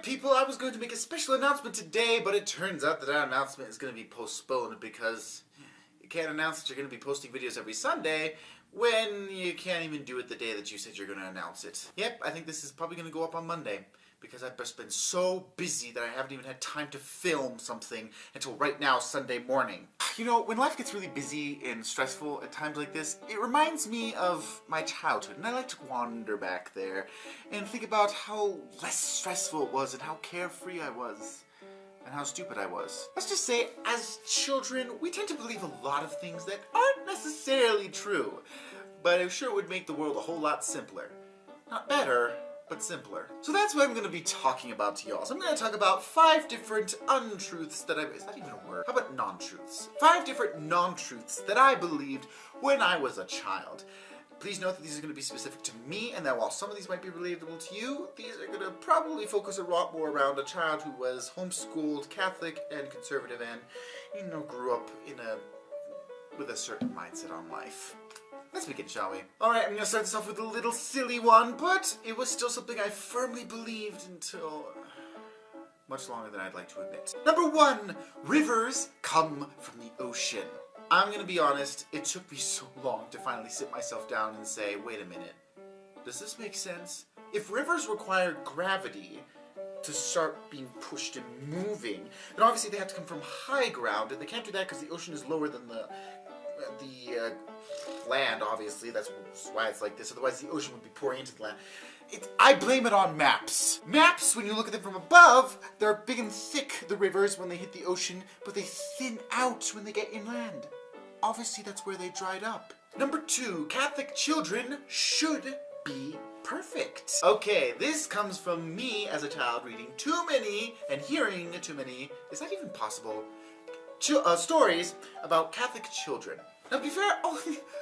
people? I was going to make a special announcement today, but it turns out that that announcement is going to be postponed because you can't announce that you're going to be posting videos every Sunday when you can't even do it the day that you said you're going to announce it. Yep, I think this is probably going to go up on Monday because I've just been so busy that I haven't even had time to film something until right now, Sunday morning. You know, when life gets really busy and stressful at times like this, it reminds me of my childhood, and I like to wander back there and think about how less stressful it was and how carefree I was and how stupid I was. Let's just say, as children, we tend to believe a lot of things that aren't necessarily true, but it sure would make the world a whole lot simpler. Not better, but simpler. So that's what I'm going to be talking about to y'all. So I'm going to talk about 5 different untruths that is that even a word? How about non-truths? 5 different non-truths that I believed when I was a child. Please note that these are going to be specific to me, and that while some of these might be relatable to you, these are going to probably focus a lot more around a child who was homeschooled, Catholic, and conservative, and, you know, grew up with a certain mindset on life. Let's begin, shall we? Alright, I'm going to start this off with a little silly one, but it was still something I firmly believed until much longer than I'd like to admit. Number 1, rivers come from the ocean. I'm going to be honest, it took me so long to finally sit myself down and say, wait a minute, does this make sense? If rivers require gravity to start being pushed and moving, then obviously they have to come from high ground, and they can't do that because the ocean is lower than the land, obviously. That's why it's like this. Otherwise, the ocean would be pouring into the land. I blame it on maps. Maps, when you look at them from above, they're big and thick, the rivers, when they hit the ocean, but they thin out when they get inland. Obviously, that's where they dried up. Number 2, Catholic children should be perfect. Okay, this comes from me as a child reading too many and hearing too many, is that even possible, stories about Catholic children. Now, to be fair,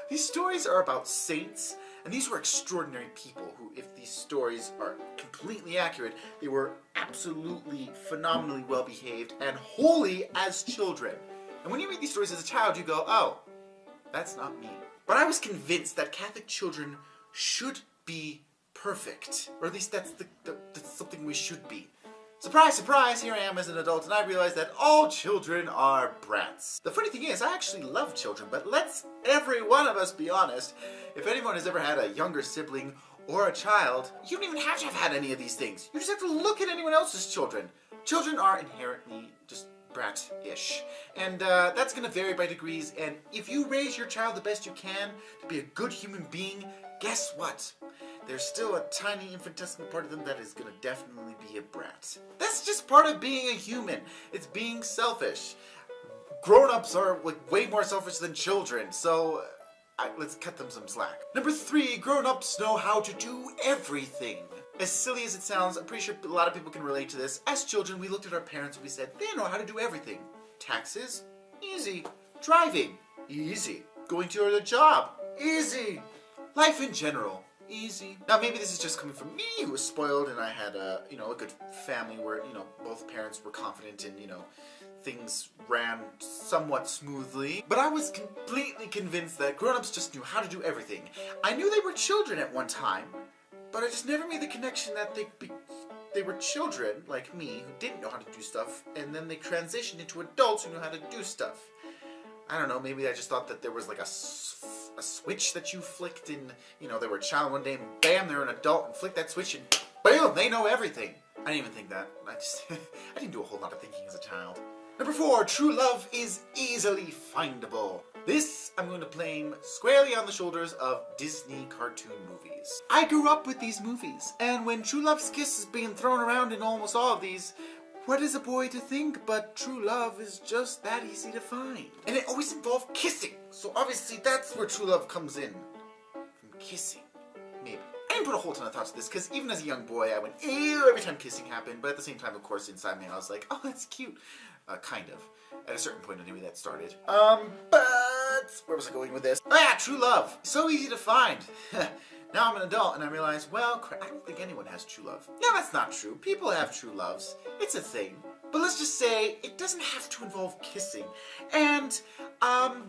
these stories are about saints, and these were extraordinary people who, if these stories are completely accurate, they were absolutely phenomenally well-behaved and holy as children. And when you read these stories as a child, you go, oh, that's not me. But I was convinced that Catholic children should be perfect, or at least that's something we should be. Surprise, surprise, here I am as an adult, and I realize that all children are brats. The funny thing is, I actually love children, but let's every one of us be honest. If anyone has ever had a younger sibling or a child, you don't even have to have had any of these things. You just have to look at anyone else's children. Children are inherently just brat-ish. And that's going to vary by degrees, and if you raise your child the best you can to be a good human being, guess what? There's still a tiny infinitesimal part of them that is going to definitely be a brat. That's just part of being a human. It's being selfish. Grown-ups are like way more selfish than children, so let's cut them some slack. Number 3, grown-ups know how to do everything. As silly as it sounds, I'm pretty sure a lot of people can relate to this. As children, we looked at our parents and we said, they know how to do everything. Taxes? Easy. Driving? Easy. Going to your job? Easy. Life in general? Easy. Now maybe this is just coming from me, who was spoiled, and I had a good family where, both parents were confident and, things ran somewhat smoothly. But I was completely convinced that grown-ups just knew how to do everything. I knew they were children at one time, but I just never made the connection that they were children, like me, who didn't know how to do stuff, and then they transitioned into adults who knew how to do stuff. I don't know, maybe I just thought that there was like a switch that you flicked and, they were a child one day and bam, they're an adult and flick that switch and boom, they know everything. I didn't even think that. I didn't do a whole lot of thinking as a child. Number 4, true love is easily findable. This I'm going to blame squarely on the shoulders of Disney cartoon movies. I grew up with these movies, and when true love's kiss is being thrown around in almost all of these, what is a boy to think but true love is just that easy to find? And it always involved kissing, so obviously that's where true love comes in. From kissing, maybe. I didn't put a whole ton of thought to this, because even as a young boy I went ew every time kissing happened, but at the same time, of course, inside me I was like, oh, that's cute. Kind of. At a certain point anyway that started. But where was I going with this? Oh yeah, true love. So easy to find. Now I'm an adult and I realize, well, I don't think anyone has true love. No, that's not true. People have true loves. It's a thing. But let's just say it doesn't have to involve kissing. And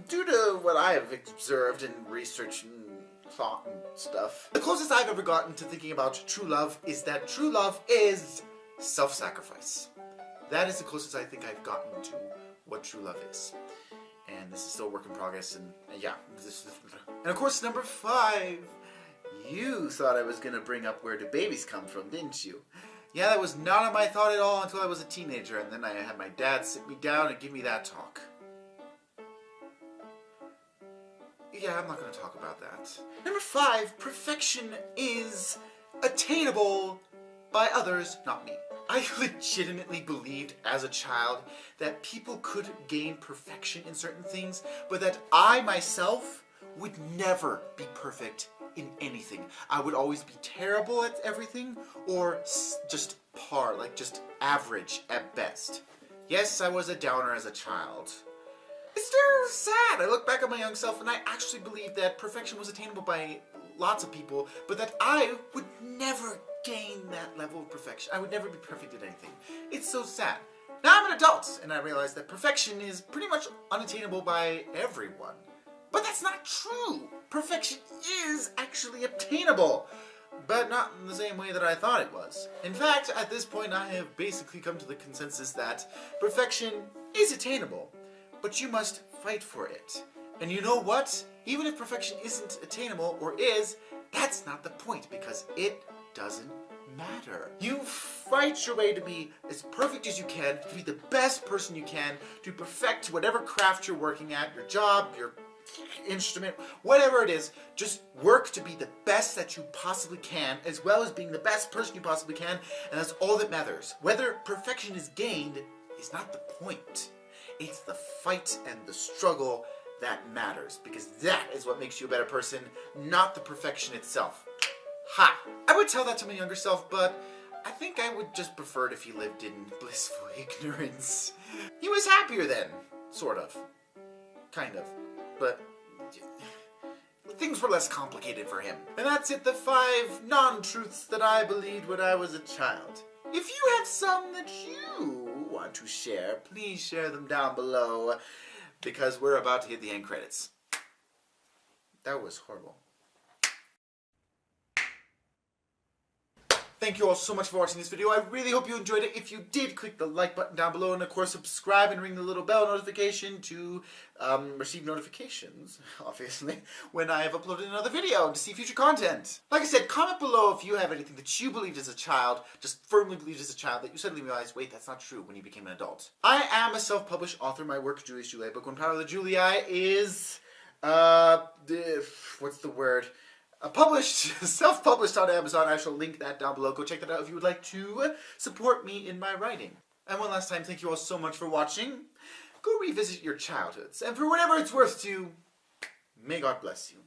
due to what I have observed and researched and thought and stuff, the closest I've ever gotten to thinking about true love is that true love is self-sacrifice. That is the closest I think I've gotten to what true love is. And this is still a work in progress, and yeah. And of course, number 5. You thought I was going to bring up where do babies come from, didn't you? Yeah, that was not on my thought at all until I was a teenager, and then I had my dad sit me down and give me that talk. Yeah, I'm not going to talk about that. Number 5, perfection is attainable by others, not me. I legitimately believed as a child that people could gain perfection in certain things, but that I myself would never be perfect in anything. I would always be terrible at everything, or just par, like just average at best. Yes, I was a downer as a child. It's still sad. I look back at my young self and I actually believed that perfection was attainable by lots of people, but that I would never gain that level of perfection. I would never be perfect at anything. It's so sad. Now I'm an adult and I realize that perfection is pretty much unattainable by everyone. But that's not true. Perfection is actually obtainable, but not in the same way that I thought it was. In fact, at this point I have basically come to the consensus that perfection is attainable, but you must fight for it. And you know what? Even if perfection isn't attainable, or is, that's not the point, because it doesn't matter. You fight your way to be as perfect as you can, to be the best person you can, to perfect whatever craft you're working at, your job, your instrument, whatever it is. Just work to be the best that you possibly can, as well as being the best person you possibly can, and that's all that matters. Whether perfection is gained is not the point. It's the fight and the struggle that matters, because that is what makes you a better person, not the perfection itself. Ha! I would tell that to my younger self, but I think I would just prefer it if he lived in blissful ignorance. He was happier then, sort of. Kind of. But things were less complicated for him. And that's it, the 5 non-truths that I believed when I was a child. If you have some that you want to share, please share them down below, because we're about to hit the end credits. That was horrible. Thank you all so much for watching this video. I really hope you enjoyed it. If you did, click the like button down below, and of course subscribe and ring the little bell notification to receive notifications, obviously, when I have uploaded another video, and to see future content. Like I said, comment below if you have anything that you believed as a child, just firmly believed as a child, that you suddenly realized, wait, that's not true when you became an adult. I am a self-published author. My work, Julius Julia, book One Power of the Julii, is, what's the word? Self-published on Amazon. I shall link that down below. Go check that out if you would like to support me in my writing. And one last time, thank you all so much for watching. Go revisit your childhoods, and for whatever it's worth to, may God bless you.